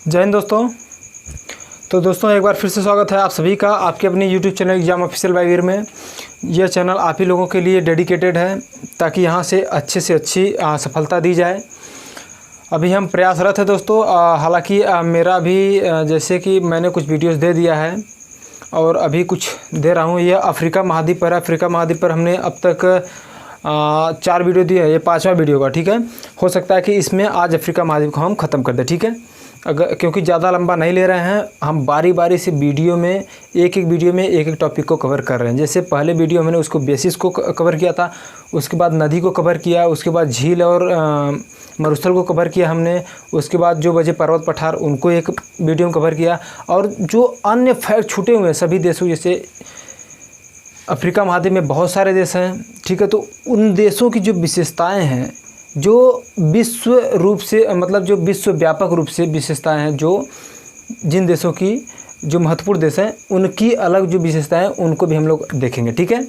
जय हिंद दोस्तों। तो दोस्तों एक बार फिर से स्वागत है आप सभी का आपके अपने YouTube channel exam official by Veer में। यह चैनल आप ही लोगों के लिए डेडिकेटेड है ताकि यहाँ से अच्छी सफलता दी जाए। अभी हम प्रयासरत है दोस्तों। हालांकि मेरा भी जैसे कि मैंने कुछ वीडियोस दे दिया है और अभी कुछ दे रहा हूँ। यह अफ्रीका महाद्वीप पर है। अफ्रीका महाद्वीप पर हमने अब तक 4 वीडियो दिए है, ये 5वां वीडियो का। ठीक है, हो सकता है कि इसमें आज अफ्रीका महाद्वीप को हम ख़त्म कर दें। ठीक है, अगर क्योंकि ज़्यादा लंबा नहीं ले रहे हैं, हम बारी बारी से वीडियो में एक वीडियो में एक टॉपिक को कवर कर रहे हैं। जैसे पहले वीडियो मैंने उसको बेसिस को कवर किया था, उसके बाद नदी को कवर किया, उसके बाद झील और मरुस्थल को कवर किया हमने, उसके बाद जो बचे पर्वत पठार उनको एक वीडियो में कवर किया, और जो अन्य फैक्ट छूटे हुए हैं सभी देशों, जैसे अफ्रीका महाद्वीप में बहुत सारे देश हैं। ठीक है, तो उन देशों की जो विशेषताएं हैं, जो विश्व रूप से मतलब जो विश्व व्यापक रूप से विशेषताएं हैं, जो जिन देशों की जो महत्वपूर्ण देश हैं उनकी अलग जो विशेषताएं हैं उनको भी हम लोग देखेंगे। ठीक है,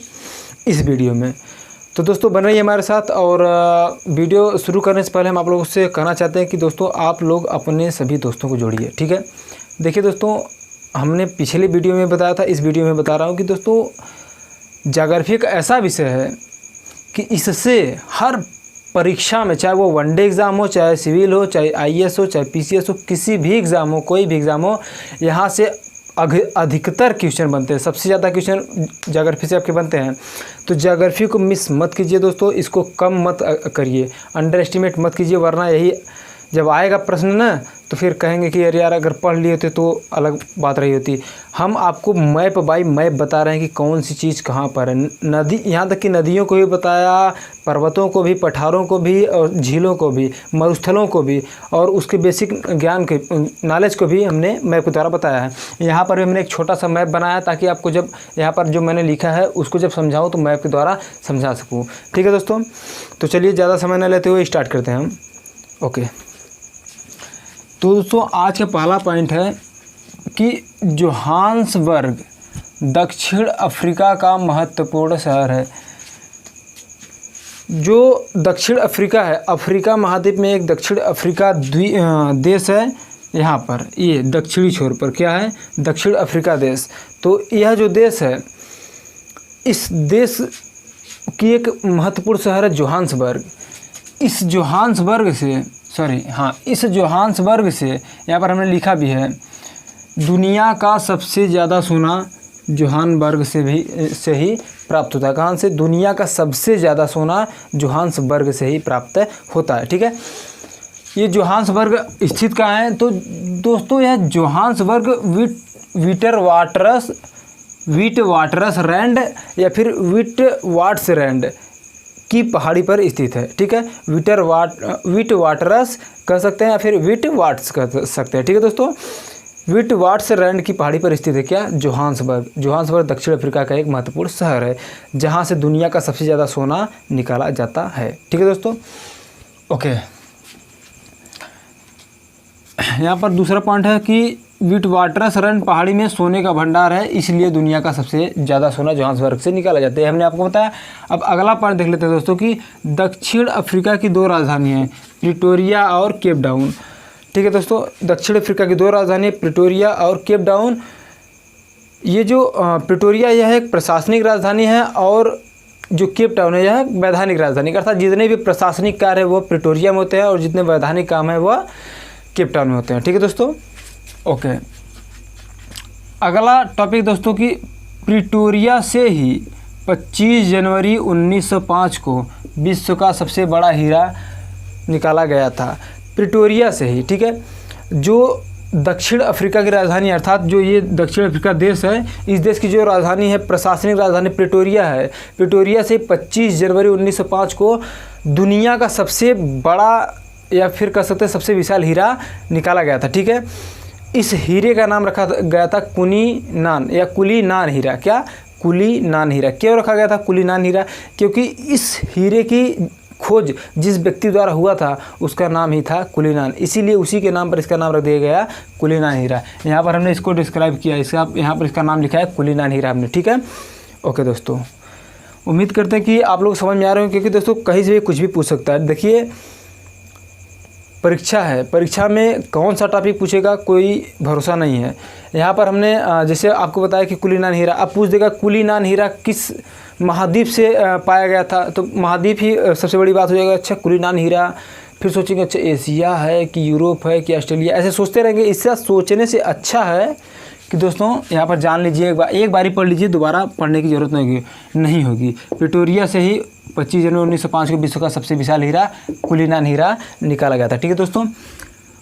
इस वीडियो में। तो दोस्तों बन रही है हमारे साथ। और वीडियो शुरू करने से पहले हम आप लोगों से कहना चाहते हैं कि दोस्तों आप लोग अपने सभी दोस्तों को जोड़िए। ठीक है, देखिए दोस्तों, हमने पिछले वीडियो में बताया था, इस वीडियो में बता रहा हूँ कि दोस्तों ज्योग्राफी एक ऐसा विषय है कि इससे हर परीक्षा में, चाहे वो वनडे एग्ज़ाम हो, चाहे सिविल हो, चाहे आईएएस हो, चाहे पीसीएस हो, किसी भी एग्ज़ाम हो, कोई भी एग्ज़ाम हो, यहाँ से अधिकतर क्वेश्चन बनते हैं। सबसे ज़्यादा क्वेश्चन ज्योग्राफी से आपके बनते हैं। तो ज्योग्राफी को मिस मत कीजिए दोस्तों, इसको कम मत करिए, अंडर एस्टिमेट मत कीजिए, वरना यही जब आएगा प्रश्न ना तो फिर कहेंगे कि अरे यार अगर पढ़ लिए होते तो अलग बात रही होती। हम आपको मैप बाय मैप बता रहे हैं कि कौन सी चीज़ कहाँ पर है। नदी, यहाँ तक कि नदियों को भी बताया, पर्वतों को भी, पठारों को भी, और झीलों को भी, मरुस्थलों को भी, और उसके बेसिक ज्ञान के नॉलेज को भी हमने मैप के द्वारा बताया है। यहाँ पर भी हमने एक छोटा सा मैप बनाया ताकि आपको जब यहाँ पर जो मैंने लिखा है उसको जब समझाऊँ तो मैप के द्वारा समझा सकूँ। ठीक है दोस्तों, तो चलिए ज़्यादा समय न लेते हुए स्टार्ट करते हैं हम। ओके, तो दोस्तों आज का पहला पॉइंट है कि जोहान्सबर्ग दक्षिण अफ्रीका का महत्वपूर्ण शहर है। जो दक्षिण अफ्रीका है, अफ्रीका महाद्वीप में एक दक्षिण अफ्रीका देश है। यहाँ पर ये दक्षिणी छोर पर क्या है, दक्षिण अफ्रीका देश। तो यह जो देश है, इस देश की एक महत्वपूर्ण शहर है जोहान्सबर्ग। इस जोहान्सबर्ग से यहाँ पर हमने लिखा भी है, दुनिया का सबसे ज़्यादा सोना जोहान्सबर्ग से ही प्राप्त होता है। कहाँ से? दुनिया का सबसे ज़्यादा सोना जोहान्सबर्ग से ही प्राप्त होता है। ठीक है, ये जोहान्सबर्ग स्थित कहाँ है? तो दोस्तों यह जोहान्सबर्ग विटवाटरसरैंड या फिर विटवाटरसरैंड की पहाड़ी पर स्थित है। ठीक है, विटवाटरस कह सकते हैं या फिर विटवाट्स कह सकते हैं। ठीक है दोस्तों, विटवाटरसरैंड की पहाड़ी पर स्थित है क्या? जोहान्सबर्ग दक्षिण अफ्रीका का एक महत्वपूर्ण शहर है जहां से दुनिया का सबसे ज़्यादा सोना निकाला जाता है। ठीक है दोस्तों, ओके। यहाँ पर दूसरा पॉइंट है कि विटवाटरसरैंड पहाड़ी में सोने का भंडार है, इसलिए दुनिया का सबसे ज़्यादा सोना जोहान्सबर्ग से निकाला जाता है। हमने आपको बताया। अब अगला पॉइंट देख लेते हैं दोस्तों कि दक्षिण अफ्रीका की 2 राजधानी हैं, प्रिटोरिया और केप टाउन। ठीक है दोस्तों, दक्षिण अफ्रीका की 2 राजधानी, प्रिटोरिया और केप टाउन। ये जो प्रिटोरिया यह एक प्रशासनिक राजधानी है, और जो केप टाउन है यह वैधानिक राजधानी। अर्थात जितने भी प्रशासनिक कार्य है वो प्रिटोरिया में होते हैं और जितने वैधानिक काम है वह केप टाउन में होते हैं। ठीक है दोस्तों, ओके। अगला टॉपिक दोस्तों कि प्रिटोरिया से ही 25 जनवरी 1905 को विश्व का सबसे बड़ा हीरा निकाला गया था। प्रिटोरिया से ही। ठीक है, जो दक्षिण अफ्रीका की राजधानी, अर्थात जो ये दक्षिण अफ्रीका देश है, इस देश की जो राजधानी है, प्रशासनिक राजधानी प्रिटोरिया है। प्रिटोरिया से 25 जनवरी 1905 को दुनिया का सबसे बड़ा या फिर कह सकते हैं सबसे विशाल हीरा निकाला गया था। ठीक है, इस हीरे का नाम रखा गया था कुलीनान या कुलीनान हीरा। क्या? कुलीनान हीरा। क्यों रखा गया था कुलीनान हीरा? क्योंकि इस हीरे की खोज जिस व्यक्ति द्वारा हुआ था उसका नाम ही था कुलीनान, इसीलिए उसी के नाम पर इसका नाम रख दिया गया कुलीनान हीरा। यहाँ पर हमने इसको डिस्क्राइब किया, इसका यहाँ पर इसका नाम लिखा है कुलीनान हीरा हमने। ठीक है, ओके दोस्तों, उम्मीद करते हैं कि आप लोग समझ में आ रहे हो, क्योंकि दोस्तों कहीं से भी कुछ भी पूछ सकता है। देखिए परीक्षा है, परीक्षा में कौन सा टॉपिक पूछेगा कोई भरोसा नहीं है। यहाँ पर हमने जैसे आपको बताया कि कुलीनान हीरा, अब पूछ देगा कुलीनान हीरा किस महाद्वीप से पाया गया था, तो महाद्वीप ही सबसे बड़ी बात हो जाएगा। अच्छा कुलीनान हीरा, फिर सोचेंगे अच्छा एशिया है कि यूरोप है कि ऑस्ट्रेलिया, ऐसे सोचते रहेंगे। इससे सोचने से अच्छा है कि दोस्तों यहाँ पर जान लीजिए, एक बारी पढ़ लीजिए, दोबारा पढ़ने की ज़रूरत नहीं होगी। प्रिटोरिया से ही 25 जनवरी 1905 को विश्व का सबसे विशाल हीरा कुलीनान हीरा निकाला गया था। ठीक है दोस्तों,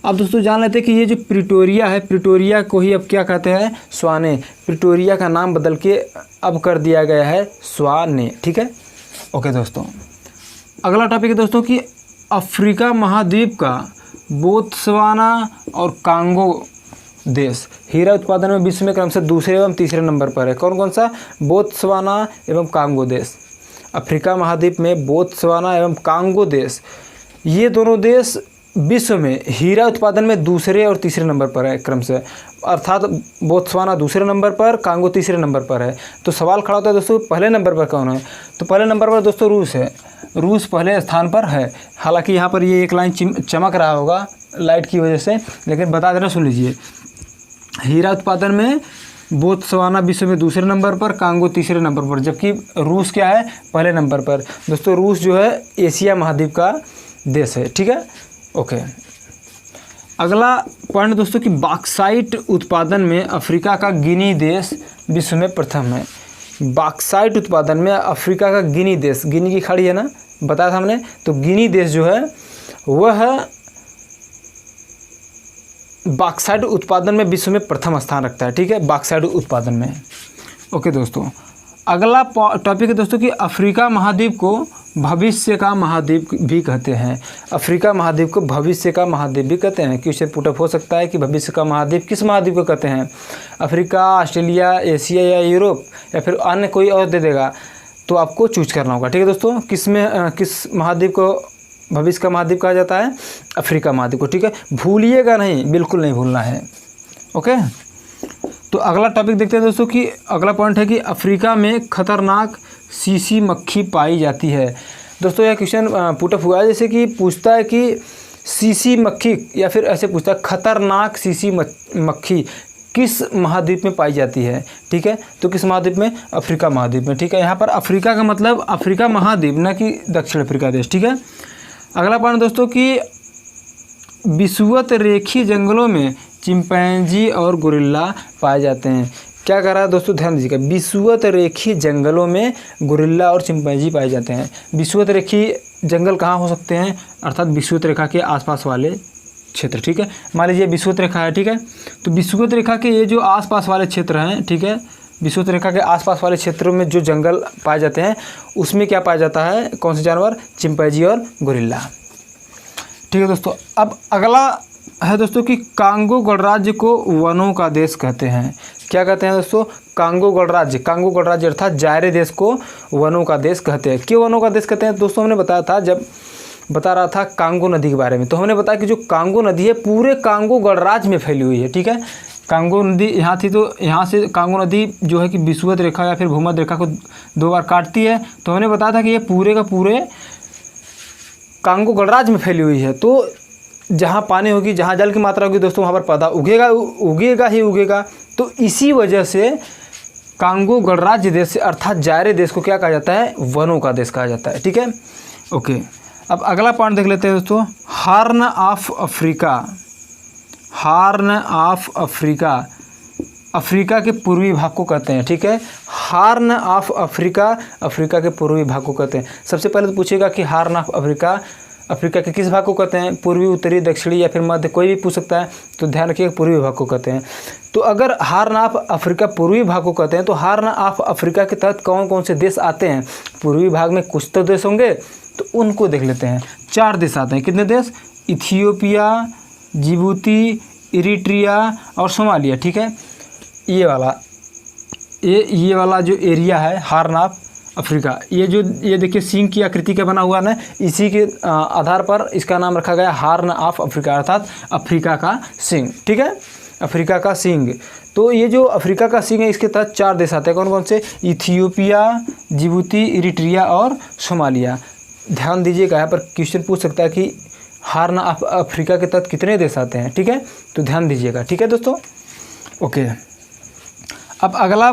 अब दोस्तों जान लेते हैं कि ये जो प्रिटोरिया है, प्रिटोरिया को ही अब क्या कहते हैं, स्वाने। प्रिटोरिया का नाम बदल के अब कर दिया गया है स्वाने। ठीक है, ओके दोस्तों। अगला टॉपिक है दोस्तों कि अफ्रीका महाद्वीप का बोत्सवाना और कांगो देश हीरा उत्पादन में विश्व में क्रमशः दूसरे एवं तीसरे नंबर पर है। कौन कौन सा, बोत्सवाना एवं कांगो देश। अफ्रीका महाद्वीप में बोत्सवाना एवं कांगो देश, ये दोनों देश विश्व में हीरा उत्पादन में दूसरे और तीसरे नंबर पर है क्रमशः, अर्थात बोत्सवाना दूसरे नंबर पर, कांगो तीसरे नंबर पर है। तो सवाल खड़ा होता है दोस्तों पहले नंबर पर कौन है, तो पहले नंबर पर दोस्तों रूस है, रूस पहले स्थान पर है। हालांकि यहाँ पर ये एक लाइन चमक रहा होगा लाइट की वजह से, लेकिन बता देना, सुन लीजिए। हीरा उत्पादन में बोत्सवाना विश्व में दूसरे नंबर पर, कांगो तीसरे नंबर पर, जबकि रूस क्या है, पहले नंबर पर। दोस्तों रूस जो है एशिया महाद्वीप का देश है। ठीक है, ओके। अगला पॉइंट दोस्तों कि बॉक्साइट उत्पादन में अफ्रीका का गिनी देश विश्व में प्रथम है। बॉक्साइट उत्पादन में अफ्रीका का गिनी देश, गिनी की खाड़ी है ना, बताया था हमने, तो गिनी देश जो है वह बॉक्साइट उत्पादन में विश्व में प्रथम स्थान रखता है। ठीक है, बॉक्साइट उत्पादन में। ओके दोस्तों, अगला टॉपिक है दोस्तों कि अफ्रीका महाद्वीप को भविष्य का महाद्वीप भी कहते हैं। अफ्रीका महाद्वीप को भविष्य का महाद्वीप भी कहते हैं। क्वेश्चन पुटअप हो सकता है कि भविष्य का महाद्वीप किस महाद्वीप को कहते हैं, अफ्रीका, ऑस्ट्रेलिया, एशिया या यूरोप, या फिर अन्य कोई और दे देगा, तो आपको चूज करना होगा। ठीक है दोस्तों, किस महाद्वीप को भविष्य का महाद्वीप कहा जाता है, अफ्रीका महाद्वीप को। ठीक है, भूलिएगा नहीं, बिल्कुल नहीं भूलना है। ओके, तो अगला टॉपिक देखते हैं दोस्तों कि अगला पॉइंट है कि अफ्रीका में खतरनाक सीसी मक्खी पाई जाती है। दोस्तों यह क्वेश्चन पुटअप हुआ है, जैसे कि पूछता है कि सीसी मक्खी, या फिर ऐसे पूछता है खतरनाक सीसी मक्खी किस महाद्वीप में पाई जाती है। ठीक है, तो किस महाद्वीप में, अफ्रीका महाद्वीप में। ठीक है, यहाँ पर अफ्रीका का मतलब अफ्रीका महाद्वीप, न कि दक्षिण अफ्रीका देश। ठीक है, अगला पॉइंट दोस्तों कि विषुवत रेखीय जंगलों में चिंपैंजी और गोरिल्ला पाए जाते हैं। क्या कर रहा है दोस्तों, ध्यान दीजिएगा, विषुवत रेखीय जंगलों में गोरिल्ला और चिंपैंजी पाए जाते हैं। विषुवत रेखीय जंगल कहाँ हो सकते हैं, अर्थात विषुवत रेखा के आसपास वाले क्षेत्र। ठीक है, मान लीजिए विषुवत रेखा है। ठीक है, तो विषुवत रेखा के ये जो आसपास वाले क्षेत्र हैं, ठीक है, विषुवत रेखा के आसपास वाले क्षेत्रों में जो जंगल पाए जाते हैं उसमें क्या पाया जाता है, कौन से जानवर, चिंपैंजी और गोरिल्ला। ठीक है दोस्तों, अब अगला है दोस्तों कि कांगो गणराज्य को वनों का देश कहते हैं। क्या कहते हैं दोस्तों, कांगो गणराज्य, कांगो गणराज्य अर्थात जायरे देश को वनों का देश कहते हैं। क्यों वनों का देश कहते हैं दोस्तों, हमने बताया था जब बता रहा था कांगो नदी के बारे में, तो हमने बताया कि जो कांगो नदी है पूरे कांगो गणराज्य में फैली हुई है। ठीक है, कांगो नदी यहाँ थी, तो यहाँ से कांगो नदी जो है कि विषुवत रेखा या फिर भूमध्य रेखा को 2 बार काटती है। तो हमने बताया था कि ये पूरे का पूरे कांगो गणराज्य में फैली हुई है। तो जहाँ पानी होगी, जहाँ जल की मात्रा होगी दोस्तों, वहाँ पर पौधा उगेगा ही उगेगा। तो इसी वजह से कांगो गणराज्य देश अर्थात जायरे देश को क्या कहा जाता है, वनों का देश कहा जाता है। ठीक है, ओके। अब अगला पॉइंट देख लेते हैं दोस्तों, horn of Africa. Horn of Africa Africa के पूर्वी भाग को कहते हैं। ठीक है, हॉर्न ऑफ अफ्रीका अफ्रीका के पूर्वी भाग को कहते हैं। सबसे पहले तो पूछेगा कि हॉर्न ऑफ अफ्रीका अफ्रीका के किस भाग को कहते हैं, पूर्वी, उत्तरी, दक्षिणी या फिर मध्य, कोई भी पूछ सकता है। तो ध्यान रखिएगा पूर्वी भाग को कहते हैं। तो अगर हॉर्न ऑफ अफ्रीका पूर्वी भाग को कहते हैं तो हॉर्न ऑफ अफ्रीका के तहत कौन कौन से देश आते हैं, पूर्वी भाग में कुछ तो देश होंगे, तो उनको देख लेते हैं। 4 देश आते हैं। कितने देश, इथियोपिया, जिबूती, इरिट्रिया और सोमालिया। ठीक है, ये वाला जो एरिया है हॉर्न ऑफ अफ्रीका, ये देखिए सिंह की आकृति का बना हुआ ना, इसी के आधार पर इसका नाम रखा गया हॉर्न ऑफ अफ्रीका अर्थात अफ्रीका का सिंह। ठीक है, अफ्रीका का सिंह। तो ये जो अफ्रीका का सिंह है इसके तहत 4 देश आते हैं। कौन कौन से, इथियोपिया, जिबूती, इरिट्रिया और सोमालिया। ध्यान दीजिएगा, यहाँ पर क्वेश्चन पूछ सकता है कि हार्न ऑफ अफ्रीका के तहत कितने देश आते हैं, ठीक है, तो ध्यान दीजिएगा, ठीक है दोस्तों। ओके, अब अगला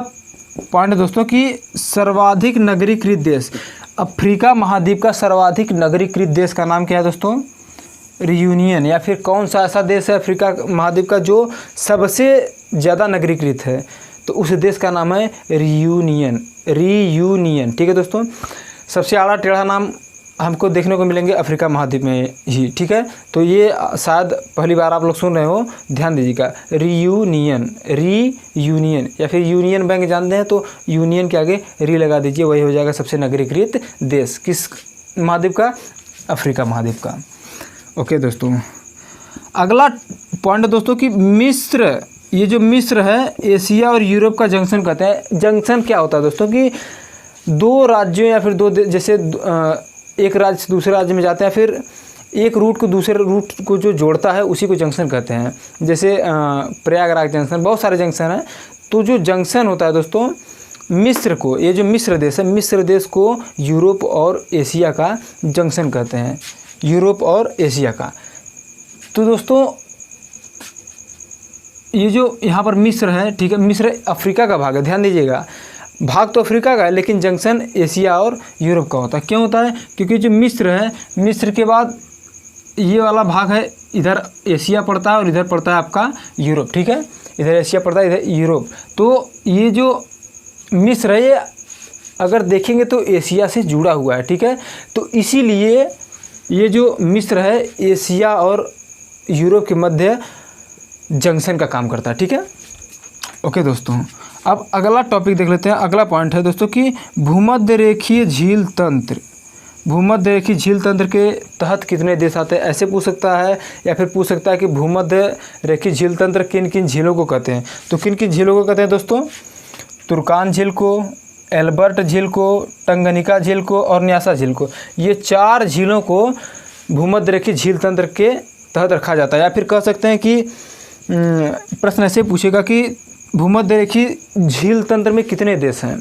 पॉइंट दोस्तों कि सर्वाधिक नगरीकृत देश। अफ्रीका महाद्वीप का सर्वाधिक नगरीकृत देश का नाम क्या है दोस्तों? रियूनियन। या फिर कौन सा ऐसा देश है अफ्रीका महाद्वीप का जो सबसे ज़्यादा नगरीकृत है, तो उस देश का नाम है रियूनियन। रियूनियन, ठीक है दोस्तों। सबसे आड़ा टेढ़ा नाम हमको देखने को मिलेंगे अफ्रीका महाद्वीप में ही, ठीक है। तो ये शायद पहली बार आप लोग सुन रहे हो, ध्यान दीजिएगा। रियूनियन, रीयूनियन, या फिर यूनियन बैंक जानते हैं तो यूनियन के आगे री लगा दीजिए, वही हो जाएगा सबसे नगरीकृत देश। किस महाद्वीप का? अफ्रीका महाद्वीप का। ओके दोस्तों, अगला पॉइंट दोस्तों कि मिस्र, ये जो मिस्र है एशिया और यूरोप का जंक्शन कहते हैं। जंक्शन क्या होता है दोस्तों कि दो राज्यों या फिर दो जैसे एक राज्य से दूसरे राज्य में जाते हैं, फिर एक रूट को दूसरे रूट को जो जोड़ता है उसी को जंक्शन कहते हैं। जैसे प्रयागराज जंक्शन, बहुत सारे जंक्शन हैं। तो जो जंक्शन होता है दोस्तों मिस्र को, ये जो मिस्र देश है, मिस्र देश को यूरोप और एशिया का जंक्शन कहते हैं, यूरोप और एशिया का। तो दोस्तों ये जो यहाँ पर मिस्र है, ठीक है, मिस्र अफ्रीका का भाग है, ध्यान दीजिएगा। भाग तो अफ्रीका का है लेकिन जंक्शन एशिया और यूरोप का होता है। क्यों होता है? क्योंकि जो मिस्र है, मिस्र के बाद ये वाला भाग है, इधर एशिया पड़ता है और इधर पड़ता है आपका यूरोप, ठीक है। इधर एशिया पड़ता है, इधर यूरोप। तो ये जो मिस्र है ये अगर देखेंगे तो एशिया से जुड़ा हुआ है, ठीक है। तो इसीलिए ये जो मिस्र है एशिया और यूरोप के मध्य जंक्शन का काम करता है, ठीक है। ओके दोस्तों, अब अगला टॉपिक देख लेते हैं। अगला पॉइंट है दोस्तों कि भूमध्य रेखीय झील तंत्र। भूमध्य रेखीय झील तंत्र के तहत कितने देश आते हैं, ऐसे पूछ सकता है, या फिर पूछ सकता है कि भूमध्य रेखीय झील तंत्र किन किन झीलों को कहते हैं। तो किन किन झीलों को कहते हैं दोस्तों? तुर्कान झील को, एल्बर्ट झील को, टंगनिका झील को और न्यासा झील को। ये 4 झीलों को भूमध्य रेखीय झील तंत्र के तहत रखा जाता है। या फिर कह सकते हैं कि प्रश्न ऐसे पूछेगा कि भूमध्य रेखीय झील तंत्र में कितने देश हैं?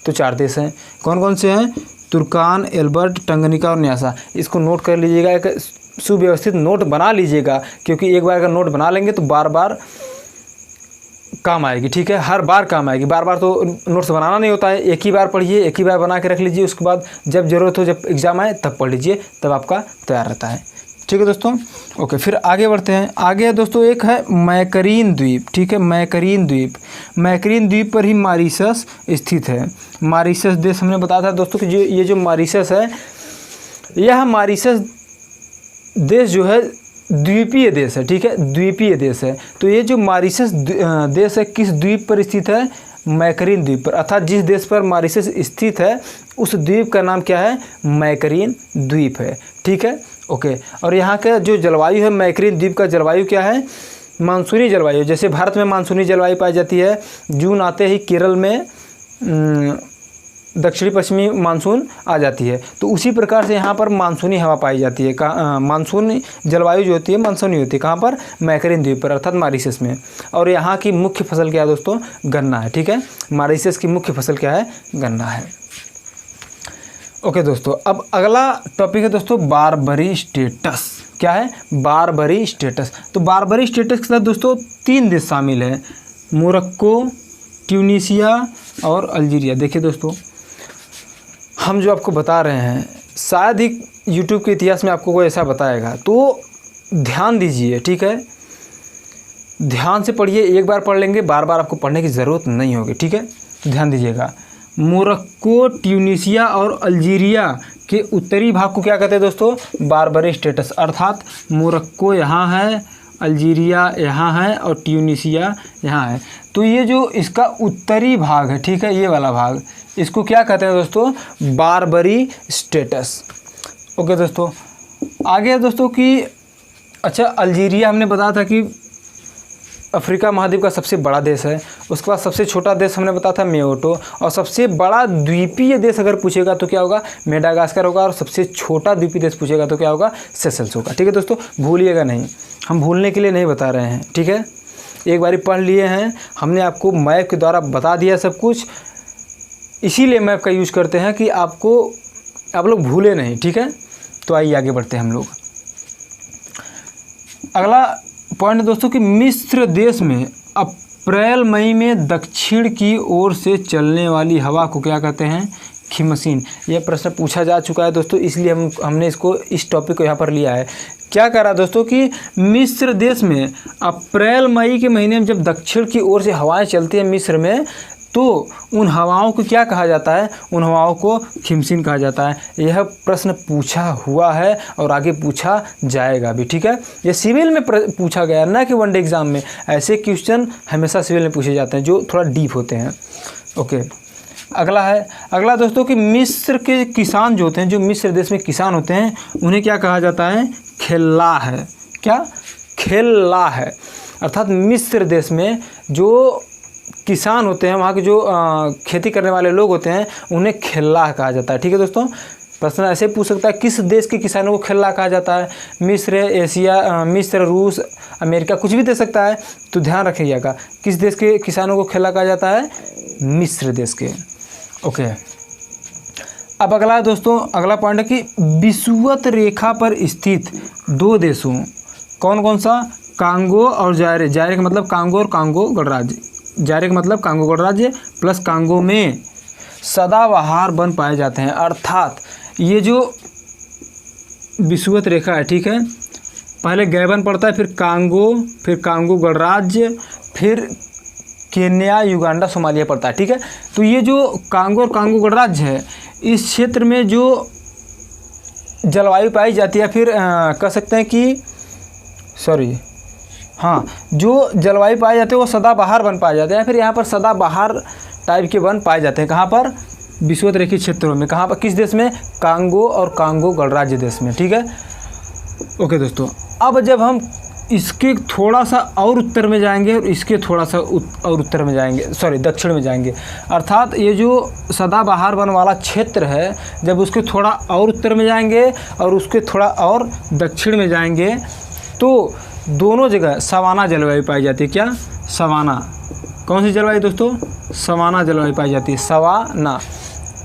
तो 4 देश हैं। कौन कौन से हैं? तुर्कान, एल्बर्ट, टंगनिका और न्यासा। इसको नोट कर लीजिएगा, एक सुव्यवस्थित नोट बना लीजिएगा, क्योंकि एक बार अगर नोट बना लेंगे तो बार बार काम आएगी, ठीक है। हर बार काम आएगी, बार बार तो नोट्स बनाना नहीं होता है। एक ही बार पढ़िए, एक ही बार बना के रख लीजिए, उसके बाद जब ज़रूरत हो, जब एग्ज़ाम आए तब पढ़ लीजिए, तब आपका तैयार रहता है, ठीक है दोस्तों। ओके, फिर आगे बढ़ते हैं। आगे दोस्तों एक है मैकरीन द्वीप, ठीक है, मैकरीन द्वीप। मैकरीन द्वीप पर ही मॉरिशस स्थित है। मॉरिशस देश हमने बताया था दोस्तों कि ये जो मॉरिशस है, यह मॉरिशस देश जो है द्वीपीय देश है, ठीक है, द्वीपीय देश है। तो ये जो मॉरिशस देश है किस द्वीप पर स्थित है? मैकरीन द्वीप पर। अर्थात जिस देश पर मॉरिशस स्थित है उस द्वीप का नाम क्या है? मैकरीन द्वीप है, ठीक है। ओके, और यहाँ का जो जलवायु है मैकरीन द्वीप का जलवायु क्या है? मानसूनी जलवायु। जैसे भारत में मानसूनी जलवायु पाई जाती है, जून आते ही केरल में दक्षिणी पश्चिमी मानसून आ जाती है, तो उसी प्रकार से यहाँ पर मानसूनी हवा पाई जाती है। मानसूनी जलवायु जो होती है मानसूनी होती है, कहाँ पर? मैकरीन द्वीप पर, अर्थात मॉरिशस में। और यहाँ की मुख्य फसल क्या है दोस्तों? गन्ना है, ठीक है। मॉरिशस की मुख्य फसल क्या है? गन्ना है। ओके दोस्तों, अब अगला टॉपिक है दोस्तों बारबरी स्टेटस। क्या है? बारबरी स्टेटस। तो बारबरी स्टेटस के साथ दोस्तों 3 देश शामिल हैं, मोरक्को, ट्यूनीशिया और अल्जीरिया। देखिए दोस्तों, हम जो आपको बता रहे हैं शायद ही यूट्यूब के इतिहास में आपको कोई ऐसा बताएगा, तो ध्यान दीजिए, ठीक है। ध्यान से पढ़िए, एक बार पढ़ लेंगे बार बार आपको पढ़ने की ज़रूरत नहीं होगी, ठीक है। ध्यान दीजिएगा, मोरक्को, ट्यूनीशिया और अल्जीरिया के उत्तरी भाग को क्या कहते हैं दोस्तों? बारबरी स्टेटस। अर्थात मोरक्को यहाँ है, अल्जीरिया यहाँ है और ट्यूनीशिया यहाँ है। तो ये जो इसका उत्तरी भाग है, ठीक है, ये वाला भाग, इसको क्या कहते हैं दोस्तों? बारबरी स्टेटस। ओके दोस्तों, आगे है दोस्तों कि अच्छा अल्जीरिया हमने बताया था कि अफ्रीका महाद्वीप का सबसे बड़ा देश है। उसके बाद सबसे छोटा देश हमने बताया था मेओटो, और सबसे बड़ा द्वीपीय देश अगर पूछेगा तो क्या होगा? मेडागास्कर होगा। और सबसे छोटा द्वीपीय देश पूछेगा तो क्या होगा? सेशल्स होगा, ठीक है दोस्तों। भूलिएगा नहीं, हम भूलने के लिए नहीं बता रहे हैं, ठीक है। एक बारी पढ़ लिए हैं, हमने आपको मैप के द्वारा बता दिया सब कुछ, इसीलिए मैप का यूज़ करते हैं कि आप लोग भूले नहीं, ठीक है। तो आइए आगे बढ़ते हैं हम लोग। अगला पॉइंट है दोस्तों कि मिस्र देश में अप्रैल मई में दक्षिण की ओर से चलने वाली हवा को क्या कहते हैं? खिमसीन। यह प्रश्न पूछा जा चुका है दोस्तों, इसलिए हमने इसको इस टॉपिक को यहाँ पर लिया है। क्या कह रहा है दोस्तों कि मिस्र देश में अप्रैल मई के महीने में जब दक्षिण की ओर से हवाएं चलती हैं मिस्र में, तो उन हवाओं को क्या कहा जाता है? उन हवाओं को खिमसीन कहा जाता है। यह प्रश्न पूछा हुआ है और आगे पूछा जाएगा भी, ठीक है। ये सिविल में पूछा गया, ना कि वनडे एग्जाम में। ऐसे क्वेश्चन हमेशा सिविल में पूछे जाते हैं जो थोड़ा डीप होते हैं। ओके, अगला दोस्तों कि मिस्र के किसान जो होते हैं, जो मिस्र देश में किसान होते हैं, उन्हें क्या कहा जाता है? खेल्लाह है। क्या? खेल्लाह है। अर्थात मिस्र देश में जो किसान होते हैं, वहाँ के जो खेती करने वाले लोग होते हैं, उन्हें खेल्लाह कहा जाता है, ठीक है दोस्तों। प्रश्न ऐसे पूछ सकता है किस देश के किसानों को खेल्लाह कहा जाता है? मिस्र, एशिया, मिस्र, रूस, अमेरिका, कुछ भी दे सकता है। तो ध्यान रखिएगा, किस देश के किसानों को खेल्लाह कहा जाता है? मिस्र देश के। ओके, अब अगला दोस्तों, अगला पॉइंट है कि विषुवत रेखा पर स्थित दो देशों, कौन कौन सा? कांगो और जायरे। जायरे का मतलब कांगो और कांगो गणराज्य। जायरे का मतलब कांगो गणराज्य प्लस कांगो में सदाबहार वन पाए जाते हैं। अर्थात ये जो विषुवत रेखा है, ठीक है, पहले गैबन पड़ता है, फिर कांगो गणराज्य, फिर केन्या, युगांडा, सोमालिया पड़ता है, ठीक है। तो ये जो कांगो और कांगो गणराज्य है, इस क्षेत्र में जो जलवायु पाई जाती है, फिर कह सकते हैं कि जो जलवायु पाई जाती है वो सदाबहार वन पाए जाते हैं। फिर यहाँ पर सदाबहार टाइप के वन पाए जाते हैं। कहाँ पर? विषुवत रेखीय क्षेत्रों में। कहाँ पर? किस देश में? कांगो और कांगो गणराज्य देश में, ठीक है। ओके दोस्तों, अब जब हम इसके थोड़ा सा और उत्तर में जाएंगे और इसके थोड़ा सा और उत्तर में जाएंगे, दक्षिण में जाएंगे, अर्थात ये जो सदाबहार वन वाला क्षेत्र है, जब उसके थोड़ा और उत्तर में जाएंगे और उसके थोड़ा और दक्षिण में जाएंगे, तो दोनों जगह सवाना जलवायु पाई जाती है। क्या? सवाना। कौन सी जलवायु दोस्तों? सवाना जलवायु पाई जाती है। सवाना।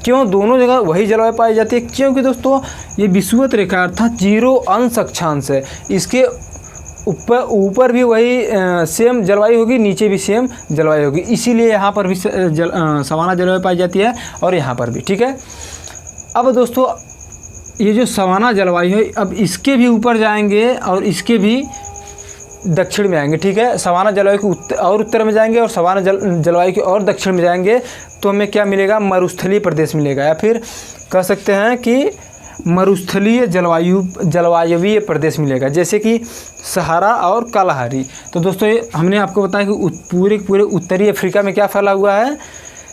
क्यों दोनों जगह वही जलवायु पाई जाती है? क्योंकि दोस्तों ये विषुवत रेखा अर्थात 0 अंश अक्षांश है। इसके ऊपर भी वही सेम जलवायु होगी, नीचे भी सेम जलवायु होगी, इसीलिए यहाँ पर भी सवाना जलवायु पाई जाती है और यहाँ पर भी, ठीक है। अब दोस्तों ये जो सवाना जलवायु है, अब इसके भी ऊपर जाएंगे और इसके भी दक्षिण में आएंगे, ठीक है। सवाना जलवायु के और उत्तर में जाएंगे और सवाना जलवायु के और दक्षिण में जाएंगे, तो हमें क्या मिलेगा? मरुस्थलीय प्रदेश मिलेगा, या फिर कह सकते हैं कि मरुस्थलीय जलवायुवीय प्रदेश मिलेगा, जैसे कि सहारा और कालाहारी। तो दोस्तों ये हमने आपको बताया कि पूरे उत्तरी अफ्रीका में क्या फैला हुआ है?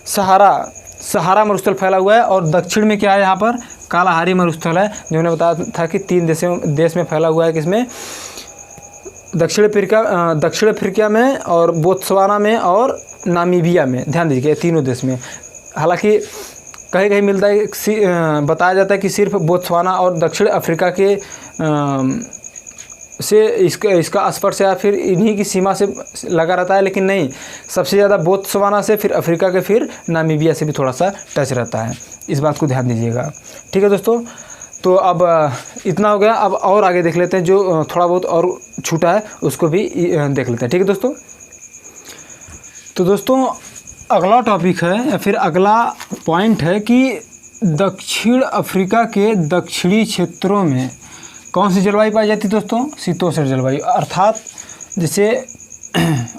सहारा मरुस्थल फैला हुआ है, और दक्षिण में क्या है? यहाँ पर कालाहारी मरुस्थल है, जो मैंने बताया था कि 3 देश में फैला हुआ है। किसमें? दक्षिण अफ्रीका में और बोत्सवाना में और नामीबिया में। ध्यान दीजिए, तीनों देश में। हालांकि कहीं कहीं मिलता है, बताया जाता है कि सिर्फ बोत्सवाना और दक्षिण अफ्रीका के से इसका स्पर्श या फिर इन्हीं की सीमा से लगा रहता है, लेकिन नहीं, सबसे ज़्यादा बोत्सवाना से, फिर अफ्रीका के, फिर नामीबिया से भी थोड़ा सा टच रहता है। इस बात को ध्यान दीजिएगा, ठीक है दोस्तों। तो अब इतना हो गया, अब और आगे देख लेते हैं, जो थोड़ा बहुत और छूटा है उसको भी देख लेते हैं, ठीक है दोस्तों। तो दोस्तों अगला टॉपिक है या फिर अगला पॉइंट है कि दक्षिण अफ्रीका के दक्षिणी क्षेत्रों में कौन सी जलवायु पाई जाती है दोस्तों? शीतोष्ण जलवायु। अर्थात जैसे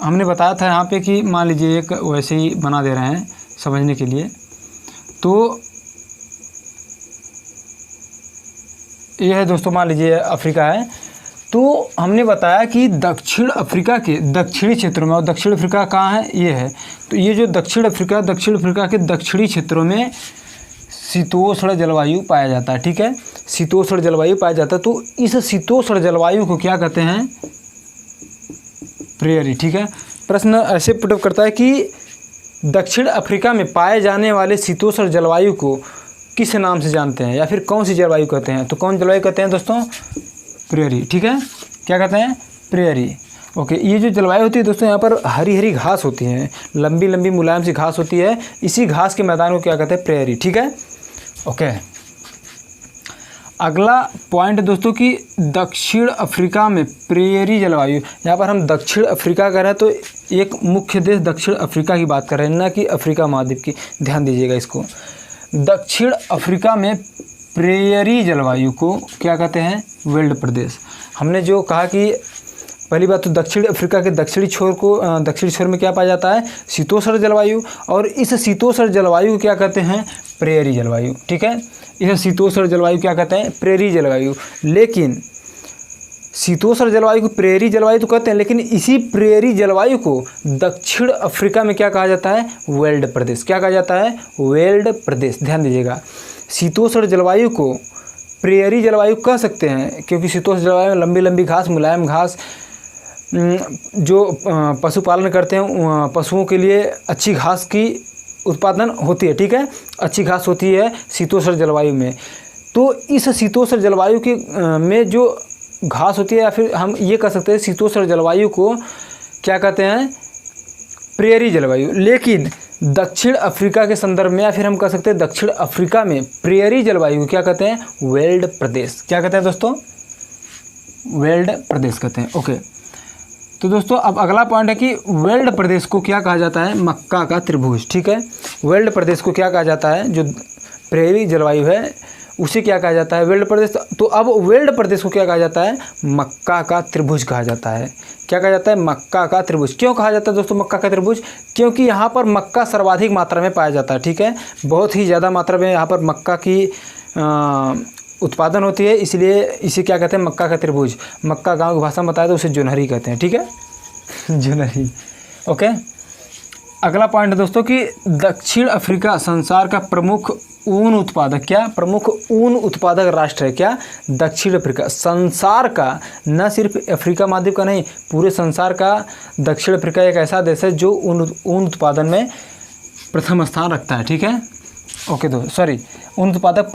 हमने बताया था यहाँ पे कि मान लीजिए एक वैसे ही बना दे रहे हैं समझने के लिए, तो यह है दोस्तों, मान लीजिए अफ्रीका है, तो हमने बताया कि दक्षिण अफ्रीका के दक्षिणी क्षेत्रों में, और दक्षिण अफ्रीका कहाँ है? ये है। तो ये जो दक्षिण अफ्रीका के दक्षिणी क्षेत्रों में शीतोष्ण जलवायु पाया जाता है, ठीक है। शीतोष्ण जलवायु पाया जाता है। तो इस शीतोष्ण जलवायु को क्या कहते हैं? प्रेयरी, ठीक है। प्रश्न ऐसे पुटअप करता है कि दक्षिण अफ्रीका में पाए जाने वाले शीतोष्ण जलवायु को किस नाम से जानते हैं, या फिर कौन सी जलवायु कहते हैं? तो कौन जलवायु कहते हैं दोस्तों? प्रेयरी, ठीक है। क्या कहते हैं? प्रेयरी। ओके, ये जो जलवायु होती है दोस्तों, यहाँ पर हरी हरी घास होती है, लंबी लंबी मुलायम सी घास होती है, इसी घास के मैदान को क्या कहते हैं? प्रेयरी, ठीक है। ओके, अगला पॉइंट दोस्तों कि दक्षिण अफ्रीका में प्रेयरी जलवायु। यहाँ पर हम दक्षिण अफ्रीका कर रहे हैं तो एक मुख्य देश दक्षिण अफ्रीका की बात कर रहे हैं, ना कि अफ्रीका महाद्वीप की। ध्यान दीजिएगा इसको। दक्षिण अफ्रीका में प्रेयरी जलवायु को क्या कहते हैं? वेल्ड प्रदेश। हमने जो कहा कि पहली बात तो दक्षिण अफ्रीका के दक्षिणी छोर में क्या पाया जाता है? शीतोष्ण जलवायु। और इस शीतोष्ण जलवायु को क्या कहते हैं? प्रेयरी जलवायु। ठीक है, इस शीतोष्ण जलवायु क्या कहते हैं? प्रेयरी जलवायु। लेकिन शीतोष्ण जलवायु को प्रेयरी जलवायु तो कहते हैं, लेकिन इसी प्रेयरी जलवायु को दक्षिण अफ्रीका में क्या कहा जाता है? वेल्ड प्रदेश। क्या कहा जाता है? वेल्ड प्रदेश। ध्यान दीजिएगा, शीतोष्ण जलवायु को प्रेयरी जलवायु कह सकते हैं क्योंकि शीतोष्ण जलवायु में लंबी लंबी घास, मुलायम घास, जो पशुपालन करते हैं पशुओं के लिए अच्छी घास की उत्पादन होती है। ठीक है, अच्छी घास होती है शीतोष्ण जलवायु में। तो इस शीतोष्ण जलवायु के में जो घास होती है, या फिर हम ये कह सकते हैं शीतोष्ण जलवायु को क्या कहते हैं? प्रेयरी जलवायु। लेकिन दक्षिण अफ्रीका के संदर्भ में, या फिर हम कह सकते हैं दक्षिण अफ्रीका में प्रेयरी जलवायु को क्या कहते हैं? वेल्ड प्रदेश। क्या कहते हैं दोस्तों? वेल्ड प्रदेश कहते हैं। ओके, तो दोस्तों अब अगला पॉइंट है कि वेल्ड प्रदेश को क्या कहा जाता है? मक्का का त्रिभुज। ठीक है, वेल्ड प्रदेश को क्या कहा जाता है? जो प्रेयरी जलवायु है उसे क्या कहा जाता है? वेल्ड प्रदेश। तो अब वेल्ड प्रदेश को क्या कहा जाता है? मक्का का त्रिभुज कहा जाता है। क्या कहा जाता है? मक्का का त्रिभुज। क्यों कहा जाता है दोस्तों मक्का का त्रिभुज? क्योंकि यहाँ पर मक्का सर्वाधिक मात्रा में पाया जाता है। ठीक है, बहुत ही ज़्यादा मात्रा में यहाँ पर मक्का की उत्पादन होती है, इसलिए इसे क्या कहते हैं? मक्का का त्रिभुज। मक्का गांव की भाषा में बताया तो उसे जोनहरी कहते हैं। ठीक है, जोनहरी। ओके, अगला पॉइंट है दोस्तों कि दक्षिण अफ्रीका संसार का प्रमुख ऊन उत्पादक, क्या प्रमुख ऊन उत्पादक राष्ट्र है? क्या? दक्षिण अफ्रीका संसार का, न सिर्फ अफ्रीका महाद्वीप का नहीं, पूरे संसार का दक्षिण अफ्रीका एक ऐसा देश है जो ऊन उत्पादन में प्रथम स्थान रखता है। ठीक है, ओके ऊन उत्पादक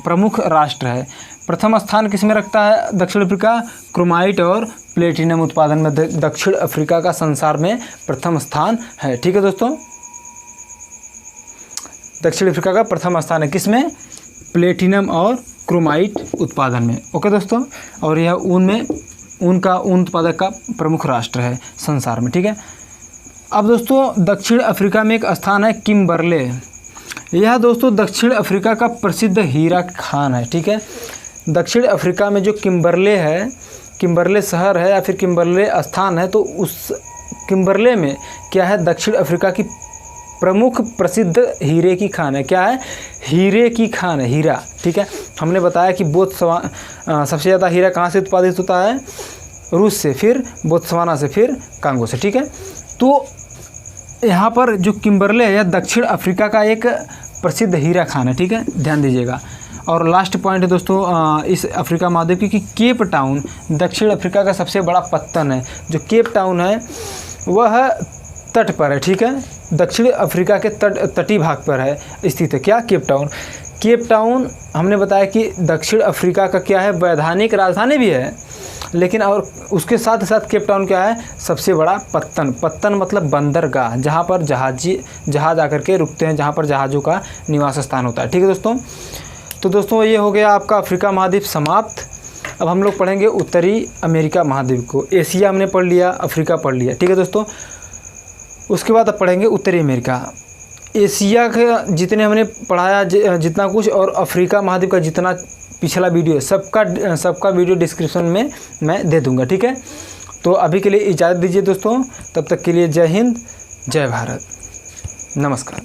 प्रमुख राष्ट्र है। प्रथम स्थान किस में रखता है दक्षिण अफ्रीका? क्रोमाइट और प्लेटिनम उत्पादन में दक्षिण अफ्रीका का संसार में प्रथम स्थान है। ठीक है दोस्तों, दक्षिण अफ्रीका का प्रथम स्थान है किस में? प्लेटिनम और क्रोमाइट उत्पादन में। ओके दोस्तों, और यह ऊन उत्पादक का प्रमुख राष्ट्र है संसार में। ठीक है, अब दोस्तों दक्षिण अफ्रीका में एक स्थान है किम्बरले। यह दोस्तों दक्षिण अफ्रीका का प्रसिद्ध हीरा खान है। ठीक है, दक्षिण अफ्रीका में जो किम्बरले है, किम्बरले शहर है या फिर किम्बरले स्थान है, तो उस किम्बरले में क्या है? दक्षिण अफ्रीका की प्रमुख प्रसिद्ध हीरे की खान है। क्या है? हीरे की खान है, हीरा। ठीक है, हमने बताया कि सबसे ज़्यादा हीरा कहाँ से उत्पादित होता है? रूस से, फिर बोत्सवाना से, फिर कांगो से। ठीक है, तो यहाँ पर जो किम्बरले है यह दक्षिण अफ्रीका का एक प्रसिद्ध हीरा खान है। ठीक है, ध्यान दीजिएगा। और लास्ट पॉइंट है दोस्तों इस अफ्रीका महाद्वीप की कि केप टाउन दक्षिण अफ्रीका का सबसे बड़ा पत्तन है। जो केप टाउन है वह तट पर है। ठीक है, दक्षिण अफ्रीका के तटीय भाग पर है स्थित है। क्या? Cape Town. केप टाउन हमने बताया कि दक्षिण अफ्रीका का क्या है? वैधानिक राजधानी भी है, लेकिन और उसके साथ साथ केप टाउन क्या है? सबसे बड़ा पत्तन मतलब बंदरगाह, जहाँ पर जहाज आकर के रुकते हैं, जहाँ पर जहाज़ों का निवास स्थान होता है। ठीक है दोस्तों, तो दोस्तों ये हो गया आपका अफ्रीका महाद्वीप समाप्त। अब हम लोग पढ़ेंगे उत्तरी अमेरिका महाद्वीप को। एशिया हमने पढ़ लिया, अफ्रीका पढ़ लिया। ठीक है दोस्तों, उसके बाद अब पढ़ेंगे उत्तरी अमेरिका। एशिया के जितने हमने पढ़ाया जितना कुछ, और अफ्रीका महाद्वीप का जितना पिछला वीडियो, सबका वीडियो डिस्क्रिप्शन में मैं दे दूंगा। ठीक है, तो अभी के लिए इजाज़त दीजिए दोस्तों, तब तक के लिए जय हिंद, जय भारत, नमस्कार।